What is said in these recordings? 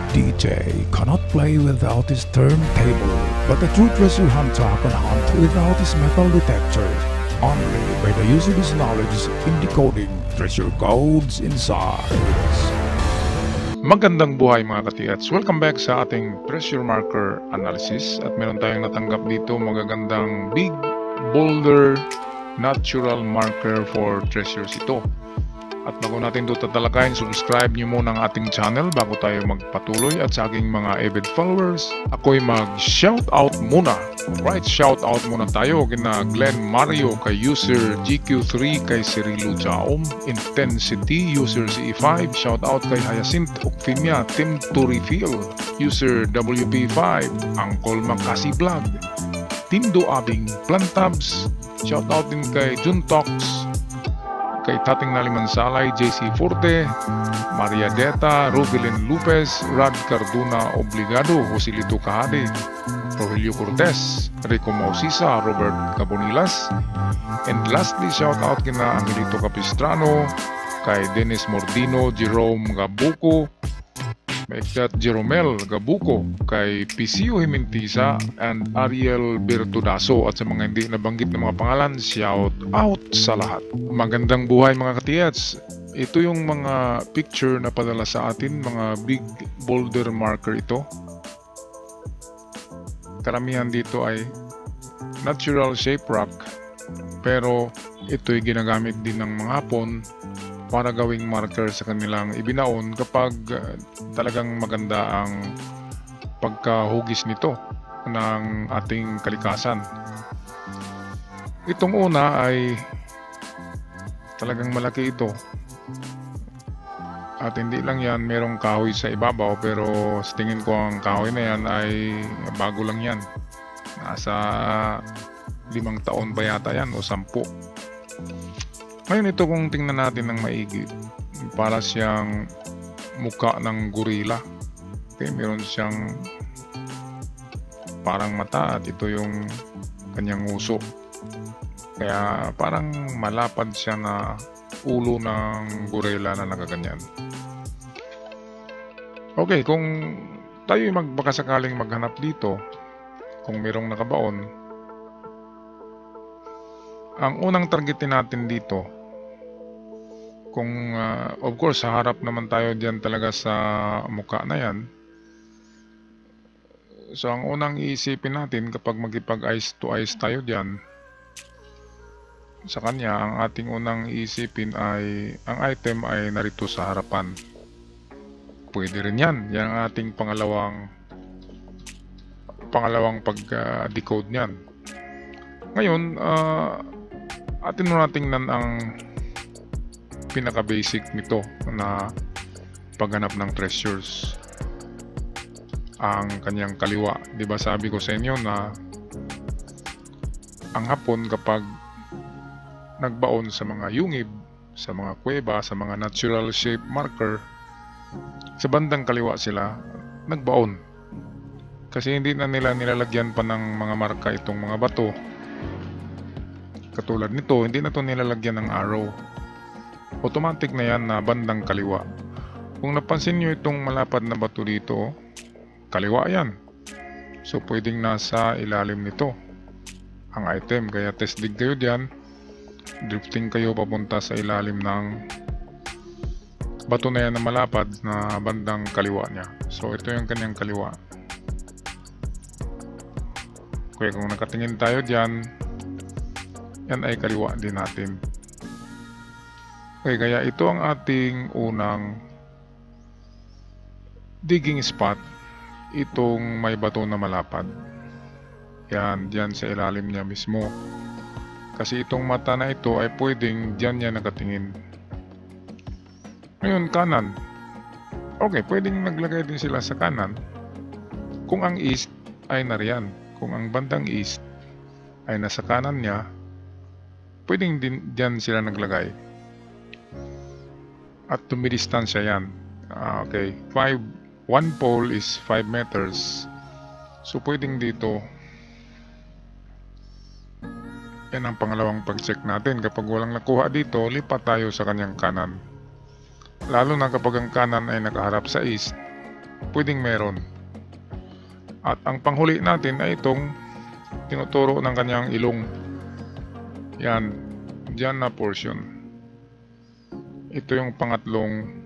DJ cannot play without his turntable, but a true treasure hunter can hunt without his metal detector. Only by the use of his knowledge in decoding treasure codes inside. Magandang buhay mga katiyats. Welcome back sa ating treasure marker analysis. At meron tayong natanggap dito magagandang big boulder natural marker for treasures ito. At bago natin ito tatalakayin, subscribe nyo muna ang ating channel bago tayo magpatuloy. At sa aking mga avid followers, ako'y mag-shoutout muna. Right, shoutout muna tayo kina Glenn Mario, kay user GQ3, kay Cirilo Jaom, Intensity, user CE5, shoutout kay Hyacinth Ocfimia, Team to Refill, user WP5, Uncle Makasi Vlog, Team Doabing, Plantabs, shoutout din kay Juntox, kay Tating Nalimansalay, JC Forte, Maria Deta, Rubilin Lupez, Rad Carduna Obligado, Joselito Kahade, Rogelio Cortez, Rico Mausisa, Robert Cabonilas, and lastly, shout out kina Angelito Capistrano, kay Dennis Mordino, Jerome Gabuco, Maikat Jeromel Gabuco, kay Pisio Himintisa, and Ariel Bertudaso. At sa mga hindi nabanggit na mga pangalan, shout out sa lahat. Magandang buhay mga katiyats. Ito yung mga picture na padala sa atin, mga big boulder marker ito. Karamihan dito ay natural shape rock, pero ito'y ginagamit din ng mga Hapon para gawing marker sa kanilang ibinaon kapag talagang maganda ang pagkahugis nito ng ating kalikasan. Itong una ay talagang malaki ito. At hindi lang yan, merong kahoy sa ibabaw, pero sa tingin ko ang kahoy na yan ay bago lang yan. Nasa 5 taon pa yata yan o 10. Ngayon ito kung tingnan natin ng maigi, para siyang mukha ng gorilla. Okay, meron siyang parang mata at ito yung kanyang uso. Kaya parang malapad siya na ulo ng gorilla na nakaganyan. Okay, kung tayo magbakasakaling maghanap dito, kung merong nakabaon, ang unang targetin natin dito, kung of course sa harap naman tayo diyan talaga sa mukha na yan. So ang unang iisipin natin kapag magipag eyes to eyes tayo diyan sa kanya, ang ating unang iisipin ay ang item ay narito sa harapan. Pwede rin yan. Yan ang ating pangalawang pag-decode niyan. Ngayon, atin muna tingnan ang pinaka-basic nito na paghanap ng treasures. Ang kanyang kaliwa. Diba sabi ko sa inyo na ang Hapon kapag nagbaon sa mga yungib, sa mga kuweba, sa mga natural shape marker, sa bandang kaliwa sila nagbaon. Kasi hindi na nila nilalagyan pa ng mga marka itong mga bato. Katulad nito, hindi na ito nilalagyan ng arrow. Automatic na yan na bandang kaliwa. Kung napansin nyo itong malapad na bato dito, kaliwa yan. So pwedeng nasa ilalim nito ang item. Kaya test dig kayo dyan. Drifting kayo papunta sa ilalim ng bato na yan na malapad na bandang kaliwa niya. So ito yung kanyang kaliwa. Kaya kung nakatingin tayo dyan, yan ay kaliwa din natin. Okay, kaya ito ang ating unang digging spot. Itong may bato na malapad. Yan, dyan sa ilalim niya mismo. Kasi itong mata na ito ay pwedeng dyan niya nakatingin. Ngayon, kanan. Okay, pwedeng naglagay din sila sa kanan. Kung ang east ay nariyan. Kung ang bandang east ay nasa kanan niya, pwedeng din dyan sila naglagay. At tumidistansya yan. Okay, 1 pole is 5 meters. So pwedeng dito. Yan ang pangalawang pag-check natin. Kapag walang nakuha dito, lipat tayo sa kanyang kanan. Lalo na kapag ang kanan ay nakaharap sa east, pwedeng meron. At ang panghuli natin ay itong tinuturo ng kanyang ilong. Yan, dyan na portion. Ito yung pangatlong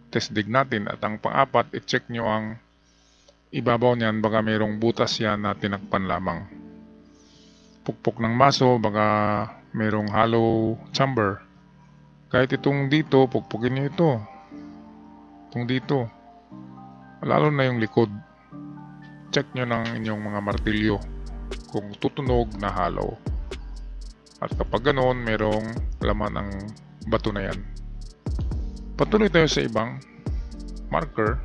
test dig natin. At ang pang-apat, i-check nyo ang ibabaw niyan, baka mayroong butas yan na tinakpan lamang. Pukpok ng maso, baka mayroong hollow chamber. Kahit itong dito, pukpukin nyo ito. Itong dito. Lalo na yung likod. Check nyo ng inyong mga martilyo kung tutunog na hollow. At kapag ganoon, mayroong laman ang bato na yan. Patuloy tayo sa ibang marker.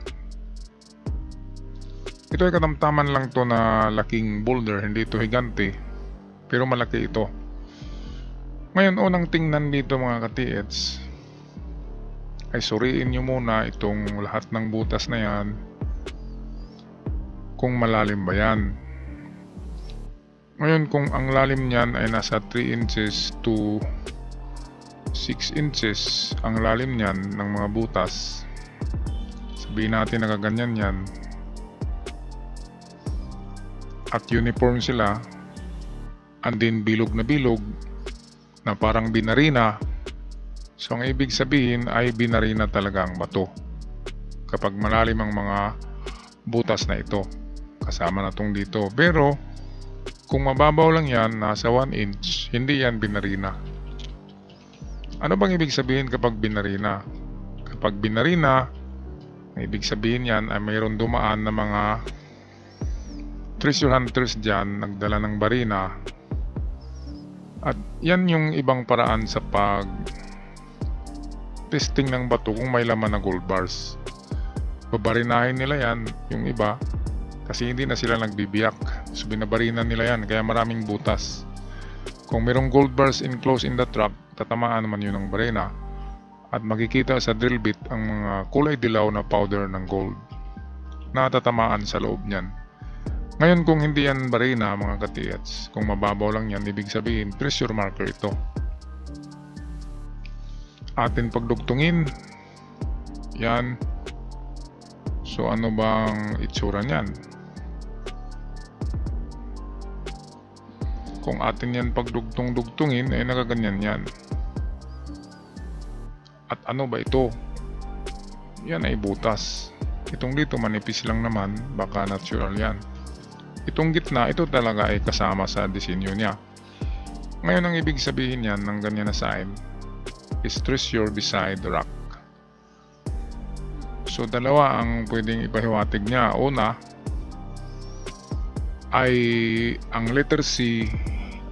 Ito ay katamtaman lang to na laking boulder, hindi ito higante, pero malaki ito. Ngayon, unang tingnan dito mga ka-TH, ay suriin nyo muna itong lahat ng butas na yan, kung malalim ba yan. Ngayon, kung ang lalim niyan ay nasa 3 inches to 6 inches ang lalim niyan ng mga butas, sabihin natin nakaganyan yan, at uniform sila, and then bilog na parang binarina. So ang ibig sabihin ay binarina talaga ang bato kapag malalim ang mga butas na ito, kasama na itong dito. Pero kung mababaw lang yan, nasa 1 inch, hindi yan binarina. Ano bang ibig sabihin kapag binarina? Kapag binarina, ang ibig sabihin yan ay mayroon dumaan na mga treasure hunters dyan, nagdala ng barina. At yan yung ibang paraan sa pag testing ng bato kung may laman na gold bars. Babarinahin nila yan, yung iba, kasi hindi na sila nagbibiyak. So binabarinan nila yan, kaya maraming butas. Kung mayroong gold bars enclosed in the truck, tatamaan naman yun ng barina. At makikita sa drill bit ang mga kulay dilaw na powder ng gold na tatamaan sa loob niyan. Ngayon, kung hindi yan barina mga ka-TH, kung mababaw lang yan, ibig sabihin pressure marker ito. Atin pagdugtungin yan. So ano bang itsura niyan? Kung atin yan pagdugtungin ay nakaganyan yan. At ano ba ito? Yan ay butas. Itong dito manipis lang naman, baka natural yan. Itong gitna, ito talaga ay kasama sa disenyo niya. Ngayon, ang ibig sabihin yan ng ganyan na sign is treasure beside rock. So dalawa ang pwedeng ipahiwatig niya. Una ay ang letter C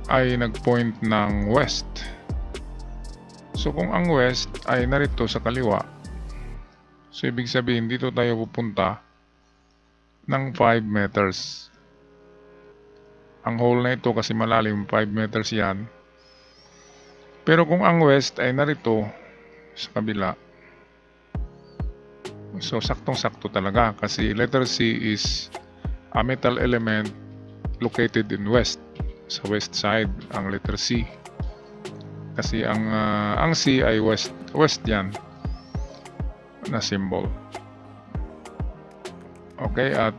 ay nagpoint ng west. So kung ang west ay narito sa kaliwa, so ibig sabihin dito tayo pupunta ng 5 meters. Ang hole na ito kasi malalim, 5 meters yan. Pero kung ang west ay narito sa kabila, so saktong-sakto talaga kasi letter C is a metal element located in west. Sa west side ang letter C. Kasi ang C ay west yan na symbol. Okay, at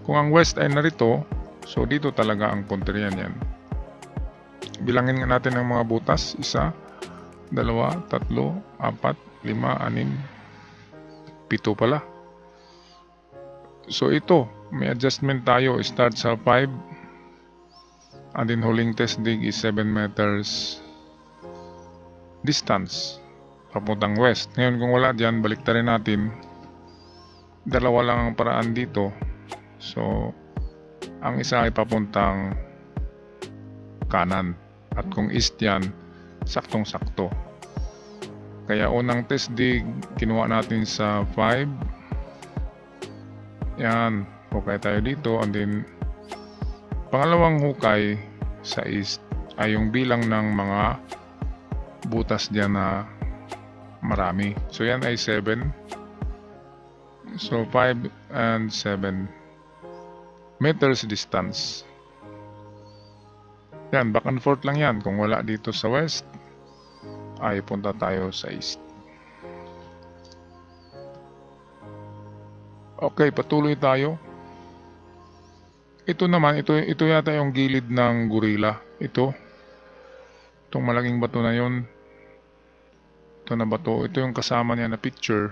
kung ang west ay narito, so dito talaga ang punteriya niyan. Bilangin nga natin ang mga butas. 1, 2, 3, 4, 5, 6, 7 pala. So ito, may adjustment tayo. Start sa 5 and then huling test dig is 7 meters distance papuntang west. Ngayon kung wala dyan, balik rin natin. Dalawa lang ang paraan dito. So ang isa ay papuntang kanan, at kung east yan, saktong-sakto. Kaya unang test dig kinuha natin sa 5. Yan, hukay tayo dito, and then pangalawang hukay sa east ay yung bilang ng mga butas dyan na marami. So yan ay 7. So 5 and 7 meters distance. Yan, back and forth lang yan. Kung wala dito sa west, ay punta tayo sa east. Okay, patuloy tayo. Ito naman, ito yata yung gilid ng gorilla. Itong malaking bato na yon. Ito na bato. Ito yung kasama niya na picture.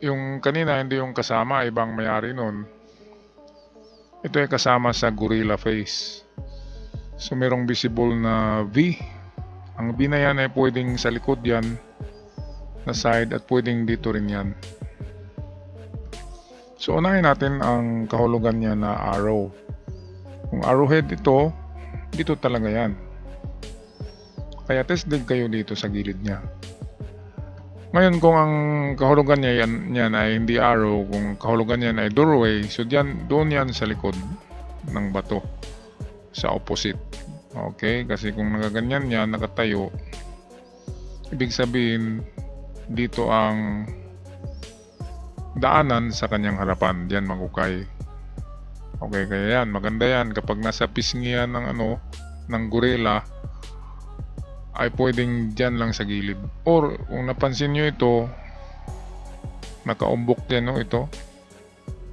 Yung kanina, hindi yung kasama, ibang may-ari nun. Ito ay kasama sa gorilla face. So, merong visible na V. Ang V na yan ay pwedeng sa likod yan, na side, at pwedeng dito rin yan. So, unahin natin ang kahulugan niya na arrow. Kung arrowhead ito, dito talaga yan. Kaya test dig kayo dito sa gilid niya. Ngayon, kung ang kahulugan niya yan ay hindi arrow, kung kahulugan niya ay doorway, so doon yan sa likod ng bato. Sa opposite. Okay? Kasi kung nagaganyan yan, nakatayo, ibig sabihin, dito ang daanan sa kanyang harapan. Diyan magukay. Okay, kaya yan. Maganda yan. Kapag nasa pisngi yan ng gorilla, ay pwedeng dyan lang sa gilid. Or, kung napansin nyo ito, nakaumbok yan, ito.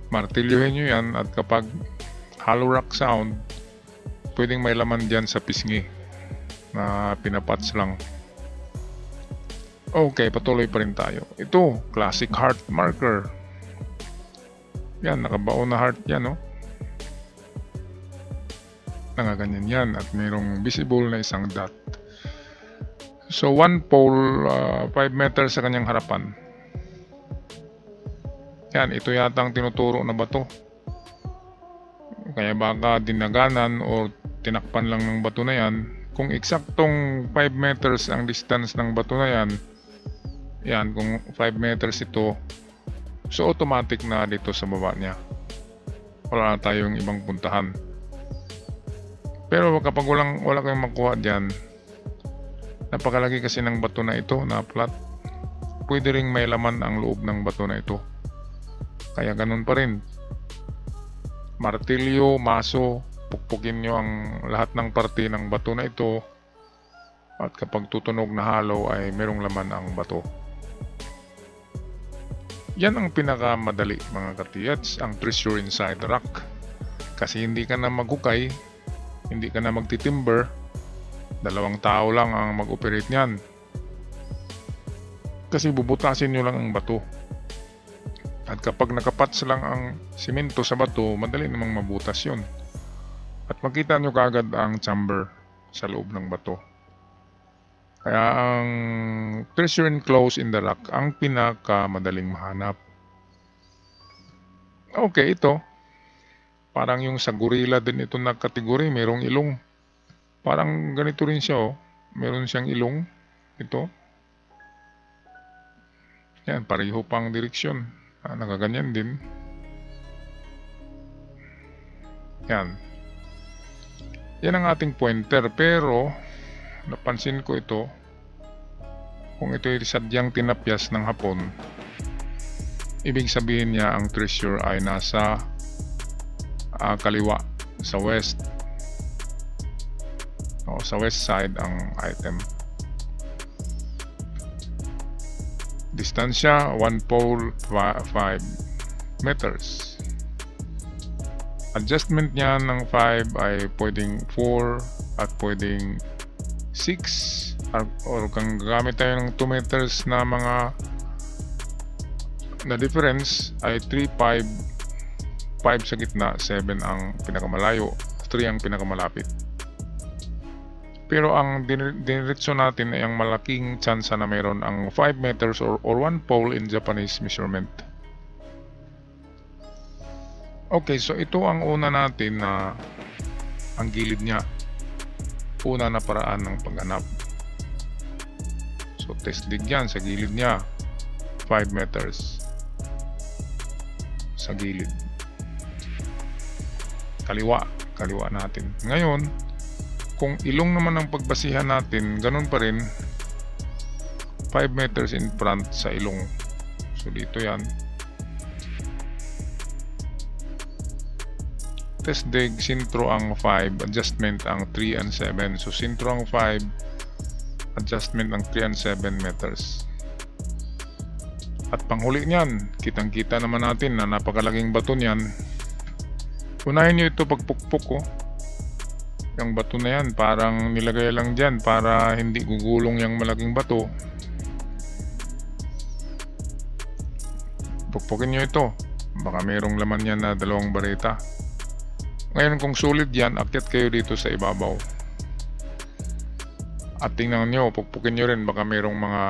Martilyuhin nyo yan, at kapag hollow rock sound, pwedeng may laman dyan sa pisngi na pinapats lang. Okay, patuloy pa rin tayo. Ito, classic heart marker. Yan, nakabaon na heart yan, Nangaganyan yan, at mayroong visible na isang dot. So, one pole, 5 meters sa kanyang harapan. Yan, ito yata ang tinuturo na bato. Kaya baka dinaganan o tinakpan lang ng bato na yan. Kung eksaktong 5 meters ang distance ng bato na yan, yan, kung 5 meters ito, so automatic na dito sa baba niya. Wala na tayong ibang puntahan. Pero kapag wala kayong makuha dyan, napakalaki kasi ng bato na ito na flat, pwede ring may laman ang loob ng bato na ito. Kaya ganun pa rin. Martilyo, maso, pukpukin nyo ang lahat ng parte ng bato na ito, at kapag tutunog na hollow ay merong laman ang bato. Yan ang pinakamadali mga katiyats, ang treasure inside the rock. Kasi hindi ka na maghukay, hindi ka na magtitimber, 2 tao lang ang mag-operate niyan. Kasi bubutasin nyo lang ang bato. At kapag nakapats lang ang simento sa bato, madali namang mabutas yun. At makita nyo kaagad ang chamber sa loob ng bato. Kaya ang treasure enclosed in the rock ang pinakamadaling mahanap. Okay, ito. Parang yung sa gorilla din ito na kategory, mayroong ilong. Parang ganito rin siya, meron siyang ilong. Ito. Yan, pareho pang direksyon. Nakaganyan din. Yan. Yan ang ating pointer. Pero, napansin ko ito. Kung ito ay sadyang tinapyas ng hapon, ibig sabihin niya ang treasure ay nasa kaliwa, sa west. O, sa west side ang item. Distansya 1 pole 5 meters. Adjustment niya ng 5 ay pwedeng 4 at pwedeng 6, or kung gamit tayo ng 2 meters na mga na difference ay 3, 5 sa gitna, 7 ang pinakamalayo, 3 ang pinakamalapit. Pero ang diniretso natin ay ang malaking tsansa na mayroon ang 5 meters or 1 pole in Japanese measurement. Okay, so ito ang una natin na ang gilid niya. Una na paraan ng paghanap. So test dig yan sa gilid niya. 5 meters sa gilid. Kaliwa natin. Ngayon, kung ilong naman ang pagbasihan natin, ganun pa rin, 5 meters in front sa ilong. So dito yan. Test dig, sintro ang 5, adjustment ang 3 and 7. So sintro ang 5, adjustment ang 3 and 7 meters. At panghuli niyan, kitang-kita naman natin na napakalaking bato niyan. Unahin nyo ito pagpukpok ko. Yung bato na yan, parang nilagay lang dyan para hindi gugulong yung malaking bato. Pukpukin nyo ito. Baka mayroong laman yan na 2 bareta. Ngayon kung sulit yan, akyat kayo dito sa ibabaw. At tingnan nyo, pukpukin nyo rin, baka mayroong mga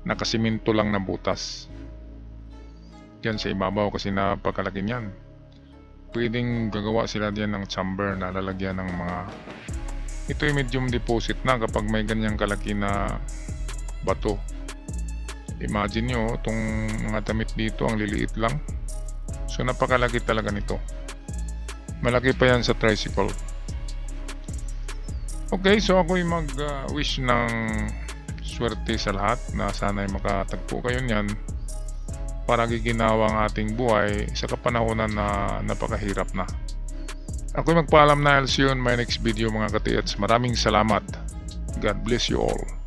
nakasiminto lang na butas yan sa ibabaw kasi napakalaki niyan. Pwedeng gagawa sila diyan ng chamber na lalagyan ng mga, ito ay medium deposit na kapag may ganyang kalaki na bato. Imagine nyo, itong mga damit dito ang liliit lang, so napakalaki talaga nito. Malaki pa yan sa tricycle. Okay, so ako'y mag-wish ng swerte sa lahat na sana'y makatagpo kayo niyan para giginawa ang ating buhay sa kapanahonan na napakahirap na. Ako'y magpaalam na. I'll see you in my next video mga katiats. Maraming salamat. God bless you all.